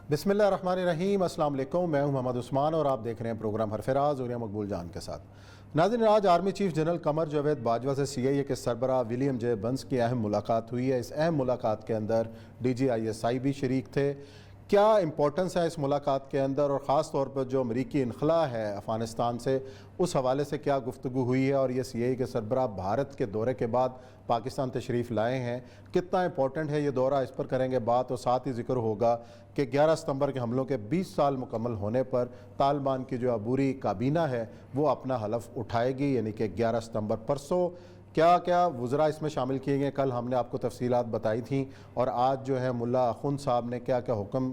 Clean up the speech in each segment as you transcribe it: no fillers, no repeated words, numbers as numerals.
بسم اللہ الرحمن الرحیم، السلام علیکم۔ میں ہوں محمد عثمان اور آپ دیکھ رہے ہیں پروگرام حرف راز اور مقبول جان کے ساتھ۔ ناظرین، آج army chief general Qamar Javed Bajwa سے CIA کے سربراہ ولیم جے بنس کی اہم ملاقات ہوئی ہے۔ اس اہم ملاقات کے اندر DG ISI بھی شریک تھے۔ کیا امپورٹنس ہے اس ملاقات کے اندر، اور خاص طور پر جو امریکی انخلاء ہے افغانستان سے، اس حوالے سے کیا گفتگو ہوئی ہے؟ اور یہ CIA کے سربراہ بھارت کے دورے کے بعد پاکستان تشریف لائے ہیں، کتنا امپورٹنٹ ہے یہ دورہ، اس پر کریں گے بات۔ اور ساتھ ہی ذکر ہوگا کہ 11 ستمبر کے حملوں کے 20 سال مکمل ہونے پر طالبان کی جو عبوری کابینہ ہے وہ اپنا حلف اٹھائے گی، یعنی کہ 11 ستمبر پرسوں کیا کیا وزراء اس میں شامل کیے گئے، کل ہم نے آپ کو تفصیلات بتائی تھیں، اور آج جو ہے ملا اخند صاحب نے کیا کیا حکم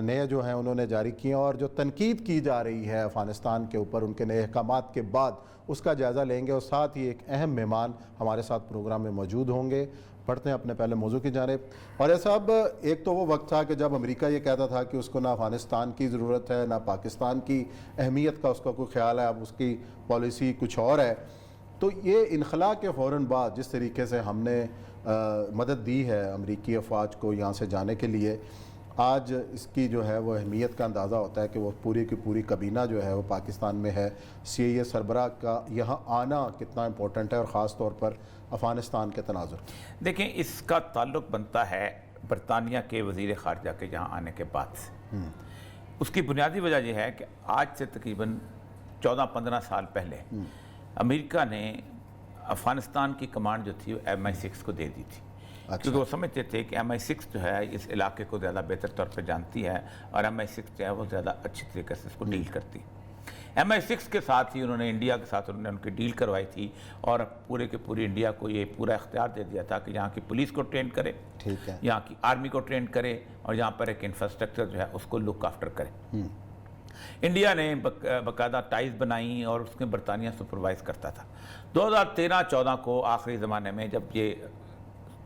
نئے جو ہیں انہوں نے جاری کیے، اور جو تنقید کی جا رہی ہے افغانستان کے اوپر ان کے نئے احکامات کے بعد اس کا جائزہ لیں گے۔ اور ساتھ ہی ایک اہم مہمان ہمارے ساتھ پروگرام میں موجود ہوں گے۔ پڑھتے ہیں اپنے پہلے موضوع کی جانب۔ اور یہ صاحب، ایک تو وہ وقت تھا کہ جب امریکہ یہ کہتا تھا کہ اس کو نہ افغانستان کی ضرورت ہے نہ پاکستان کی اہمیت کا اس کا کوئی خیال ہے، اب اس کی پالیسی کچھ اور ہے۔ تو یہ انخلاء کے فوراً بعد جس طریقے سے ہم نے مدد دی ہے امریکی افواج کو یہاں سے جانے کے لیے، آج اس کی جو ہے وہ اہمیت کا اندازہ ہوتا ہے کہ وہ پوری کی پوری کابینہ جو ہے وہ پاکستان میں ہے۔ CIA سربراہ کا یہاں آنا کتنا امپورٹنٹ ہے، اور خاص طور پر افغانستان کے تناظر؟ دیکھیں، اس کا تعلق بنتا ہے برطانیہ کے وزیر خارجہ کے یہاں آنے کے بعد سے۔ اس کی بنیادی وجہ یہ ہے کہ آج سے تقریباً 14-15 سال پہلے امریکہ نے افغانستان کی کمانڈ جو تھی وہ MI6 کو دے دی تھی، کیونکہ وہ سمجھتے تھے کہ MI6 جو ہے اس علاقے کو زیادہ بہتر طور پہ جانتی ہے، اور MI6 جو ہے وہ زیادہ اچھی طریقے سے اس کو ڈیل کرتی ہے۔ MI6 کے ساتھ ہی انہوں نے انڈیا کے ساتھ انہوں نے ان کی ڈیل کروائی تھی، اور پورے کے پوری انڈیا کو یہ پورا اختیار دے دیا تھا کہ یہاں کی پولیس کو ٹرین کرے، یہاں کی آرمی کو ٹرین کرے، اور یہاں پر ایک انفراسٹرکچر جو ہے اس کو لک آفٹر کرے۔ انڈیا نے باقاعدہ ٹائز بنائی اور اس میں برطانیہ سپروائز کرتا تھا۔ 2013-14 کو آخری زمانے میں جب یہ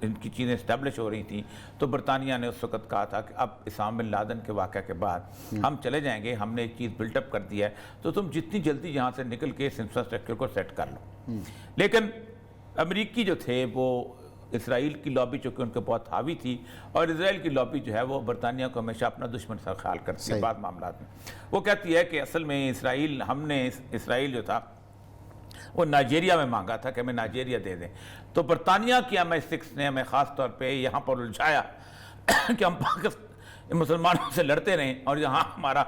ان کی چیزیں اسٹیبلش ہو رہی تھیں، تو برطانیہ نے اس وقت کہا تھا کہ اب اسامہ بن لادن کے واقعہ کے بعد ہم چلے جائیں گے، ہم نے ایک چیز بلٹ اپ کر دی ہے، تو تم جتنی جلدی یہاں سے نکل کے اس انفراسٹرکچر کو سیٹ کر لو۔ لیکن امریکی جو تھے وہ اسرائیل کی لابی چونکہ ان کے بہت حاوی تھی، اور اسرائیل کی لابی جو ہے وہ برطانیہ کو ہمیشہ اپنا دشمن سا خیال کرتی ہے بعض معاملات میں۔ وہ کہتی ہے کہ اصل میں اسرائیل جو تھا وہ نائجیریا میں مانگا تھا کہ ہمیں نائجیریا دے دیں، تو برطانیہ کی MI6 نے ہمیں خاص طور پہ یہاں پر الجھایا کہ ہم مسلمانوں سے لڑتے رہیں اور یہاں ہمارا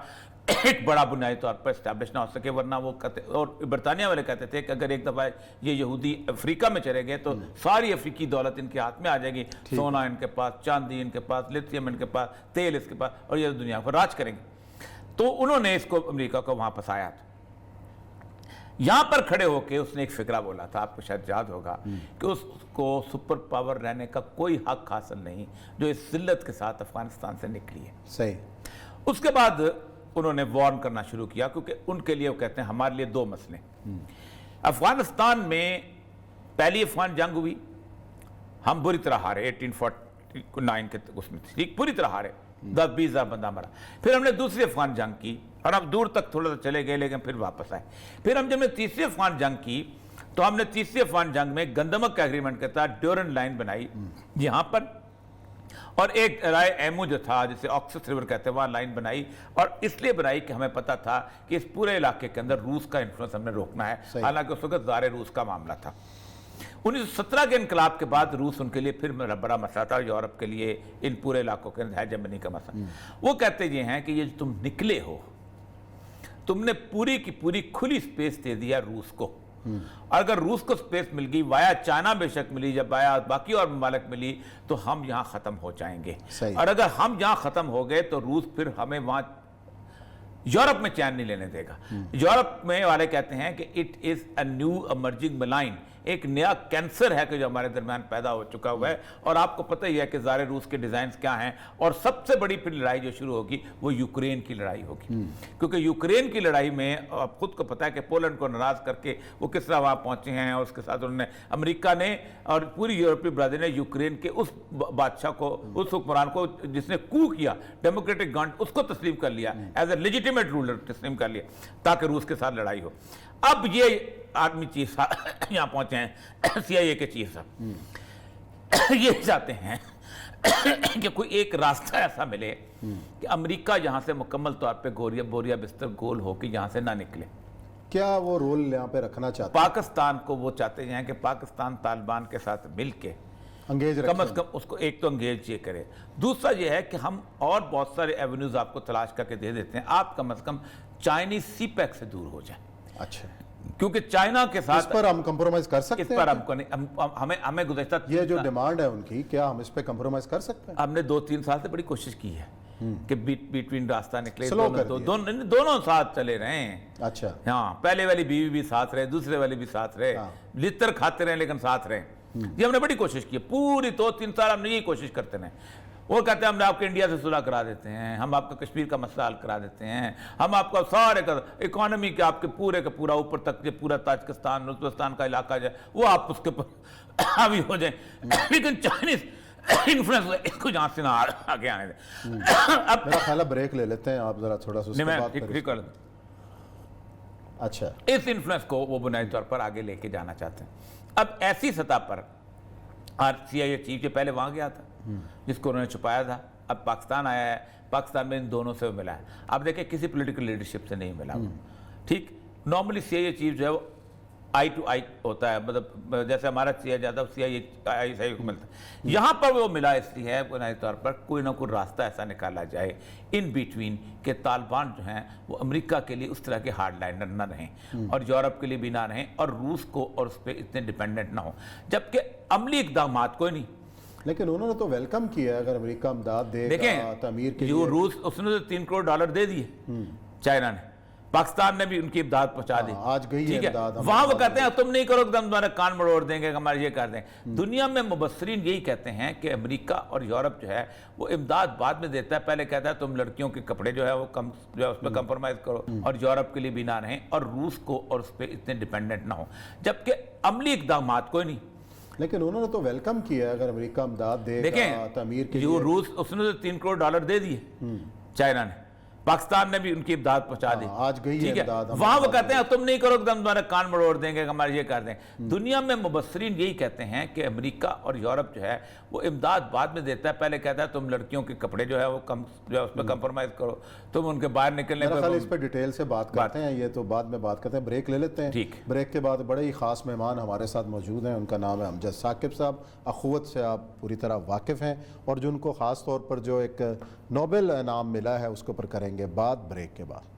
ایک بڑا بنیادی طور پر اسٹیبلش نہ ہو سکے، ورنہ وہ کہتے، اور برطانیہ والے کہتے تھے کہ اگر ایک دفعہ یہ یہودی افریقہ میں چلے گئے تو ساری افریقی دولت ان کے ہاتھ میں آ جائے گی، سونا ان کے پاس، چاندی ان کے پاس، لیتھیم ان کے پاس، تیل اس کے پاس، اور یہ دنیا کو راج کریں گے۔ تو انہوں نے اس کو امریکہ کو وہاں پھنسایا تھا۔ یہاں پر کھڑے ہو کے اس نے ایک فقرہ بولا تھا، آپ کو شاید یاد ہوگا، کہ اس کو سپر پاور رہنے کا کوئی حق حاصل نہیں جو اس ذلت کے ساتھ افغانستان سے نکلی ہے۔ صحیح۔ اس کے بعد انہوں نے وارن کرنا شروع کیا، کیونکہ ان کے لیے وہ کہتے ہیں ہمارے لیے دو مسئلے۔ افغانستان میں پہلی افغان جنگ ہوئی، ہم بری طرح ہارے، 1849 کے اس میں ٹھیک پوری طرح ہارے، 10-20 ہزار بندہ مرا۔ پھر ہم نے دوسری افغان جنگ کی، اور ہم دور تک تھوڑا سا چلے گئے لیکن پھر واپس آئے۔ پھر جب نے تیسری افغان جنگ کی، تو ہم نے تیسری افغان جنگ میں گندمک کا ایگریمنٹ کے تحت ڈیورن لائن بنائی یہاں پر، اور ایک رائے ایمو جو تھا جسے آکسس ریور کہتے ہیں وہاں لائن بنائی، اور اس لیے بنائی کہ ہمیں پتہ تھا کہ اس پورے علاقے کے اندر روس کا انفلوئنس ہم نے روکنا ہے، حالانکہ اس وقت زار روس کا معاملہ تھا۔ 1917 کے انقلاب کے بعد روس ان کے لیے پھر بڑا مسئلہ تھا، یورپ کے لیے ان پورے علاقوں کے اندر ہیجمنی کا مسئلہ۔ وہ کہتے یہ ہیں کہ یہ جو تم نکلے ہو، تم نے پوری کی پوری کھلی سپیس دے دیا روس کو، اور اگر روس کو سپیس مل گئی، وایا چائنا بے شک ملی، جب وایا باقی اور ممالک ملی، تو ہم یہاں ختم ہو جائیں گے، اور اگر ہم یہاں ختم ہو گئے تو روس پھر ہمیں وہاں یورپ میں چین نہیں لینے دے گا۔ یورپ میں والے کہتے ہیں کہ it is a new emerging malign, ایک نیا کینسر ہے کہ جو ہمارے درمیان پیدا ہو چکا ہوا ہے، اور آپ کو پتہ ہی ہے کہ زار روس کے ڈیزائنز کیا ہیں، اور سب سے بڑی پھر لڑائی جو شروع ہوگی وہ یوکرین کی لڑائی ہوگی، کیونکہ یوکرین کی لڑائی میں آپ خود کو پتہ ہے کہ پولینڈ کو ناراض کر کے وہ کس طرح وہاں پہنچے ہیں، اور اس کے ساتھ انہوں نے امریکہ نے اور پوری یورپی برادری نے یوکرین کے اس بادشاہ کو، اس حکمران کو جس نے کو کیا ڈیموکریٹک گورنمنٹ، اس کو تسلیم کر لیا، ایز اے لیجیٹیمیٹ رولر تسلیم کر لیا، تاکہ روس کے ساتھ لڑائی ہو۔ اب یہ آرمی چیف یہاں پہنچے ہیں، CIA کے چیف صاحب، یہ چاہتے ہیں کہ کوئی ایک راستہ ایسا ملے کہ امریکہ یہاں سے مکمل طور پہ بوریا بستر گول ہو کے یہاں سے نہ نکلے. کیا وہ رول یہاں پہ رکھنا چاہتے ہیں؟ پاکستان کو وہ چاہتے ہیں کہ پاکستان طالبان کے ساتھ مل کے انگیج کم از رکھیں؟ کم اس کو ایک تو انگیج یہ کرے. دوسرا یہ ہے کہ ہم اور بہت سارے ایونیوز آپ کو تلاش کر کے دے دیتے ہیں. آپ کم از کم چائنیز سی پیک سے دور ہو جائیں. اچھا، کیونکہ چائنا کے اس ساتھ پر ہم کمپرومائز کر اس سکتے پر ہیں؟ ہم کو نہیں، ہمیں گزشتہ یہ جو ڈیمانڈ ہے ان کی، کیا ہم اس پہ کمپرومائز کر سکتے ہیں؟ ہم نے 2-3 سال سے بڑی کوشش کی ہے کہ بٹوین راستہ نکلے. سلو کر دونوں ساتھ چلے رہے ہیں. اچھا، ہاں، پہلے والی بیوی بھی ساتھ رہے، دوسرے والی بھی ساتھ رہے، لتر کھاتے رہے لیکن ساتھ رہے. یہ ہم نے بڑی کوشش کی ہے. پوری 2-3 سال ہم نے یہی کوشش کرتے رہے. وہ کہتے ہیں ہم نے آپ کے انڈیا سے صلح کرا دیتے ہیں، ہم آپ کا کشمیر کا مسئلہ حل کرا دیتے ہیں، ہم آپ کا سارے کا اکانومی کے آپ کے پورے کا پورا اوپر تک، یہ پورا تاجکستان ازبکستان کا علاقہ جو ہے وہ آپ اس کے اوپر حاوی ہو جائیں. لیکن چائنیز انفلوئنس اس کو جہاں سے نہ آگے آنے دیں. اب میرا خیال ہے بریک لے لیتے ہیں، آپ ذرا تھوڑا سا اس نہیں، کے میں بعد ٹھیک کر دوں. اچھا، اس انفلوئنس کو وہ بنیادی طور پر آگے لے کے جانا چاہتے ہیں. اب ایسی سطح پر CIA چیف جو پہلے وہاں گیا تھا جس کو انہوں نے چھپایا تھا، اب پاکستان آیا ہے، پاکستان میں ان دونوں سے ملا ہے. اب دیکھیں کسی پولیٹیکل لیڈرشپ سے نہیں ملا. ٹھیک، نارملی CIA چیف جو ہے وہ آئی ٹو آئی ہوتا ہے، مطلب جیسے ہمارا CIA جاتا ہے CIA کو ملتا ہے. یہاں پر وہ ملا اس لیے ہے بنیادی طور پر کوئی نہ کوئی راستہ ایسا نکالا جائے ان بیٹوین کہ طالبان جو ہیں وہ امریکہ کے لیے اس طرح کے ہارڈ لائنر نہ رہیں اور یورپ کے لیے بھی نہ رہیں اور روس کو اور اس پہ اتنے ڈیپینڈنٹ نہ ہوں. جبکہ عملی اقدامات کوئی نہیں. لیکن انہوں نے تو ویلکم کیا ہے اگر امریکہ امداد دے گا دیکھیں تعمیر کے جو لیے. روس، اس نے تو $3 کروڑ دے دیے چائنا نے، پاکستان نے بھی ان کی امداد پہنچا دی. آج گئی ہے ٹھیک ہے، امداد. وہاں وہ کہتے ہیں تم نہیں کرو کہ ہم تمہارا کان مڑوڑ دیں گے، ہمارے یہ کر دیں. دنیا میں مبصرین یہی کہتے ہیں کہ امریکہ اور یورپ جو ہے وہ امداد بعد میں دیتا ہے، پہلے کہتا ہے تم لڑکیوں کے کپڑے جو ہے وہ کم جو ہے اس پہ کمپرومائز کرو اور یورپ کے لیے بھی نہ رہیں اور روس کو اور اس پہ اتنے ڈیپینڈنٹ نہ ہوں. جبکہ عملی اقدامات کوئی نہیں. لیکن انہوں نے تو ویلکم کیا ہے اگر امریکہ امداد دے گا دیکھیں تعمیر کے جو لیے. روس، اس نے تو $3 کروڑ دے دیے چائنا نے، پاکستان نے بھی ان کی امداد پہنچا دی. آج گئی ہے ٹھیک ہے، امداد. وہاں وہ کہتے ہیں تم نہیں کرو کہ ہم تمہارا کان مڑوڑ دیں گے، ہمارے یہ کر دیں. دنیا میں مبصرین یہی کہتے ہیں کہ امریکہ اور یورپ جو ہے وہ امداد بعد میں دیتا ہے، پہلے کہتا ہے تم لڑکیوں کے کپڑے جو ہے وہ کم جو ہے اس پہ کمپرومائز کرو، تم ان کے باہر نکلنے میرا خیال پہ. اس پہ ڈیٹیل سے بات کرتے ہیں، یہ تو بعد میں بات کرتے ہیں. بریک لے لیتے ہیں. ٹھیک. بریک کے بعد بڑے ہی خاص مہمان ہمارے ساتھ موجود ہیں. ان کا نام ہے امجد ثاقب صاحب. اخوت سے آپ پوری طرح واقف ہیں اور جن کو خاص طور پر جو ایک نوبل انعام ملا ہے اس کے اوپر کریں گے بات بریک کے بعد.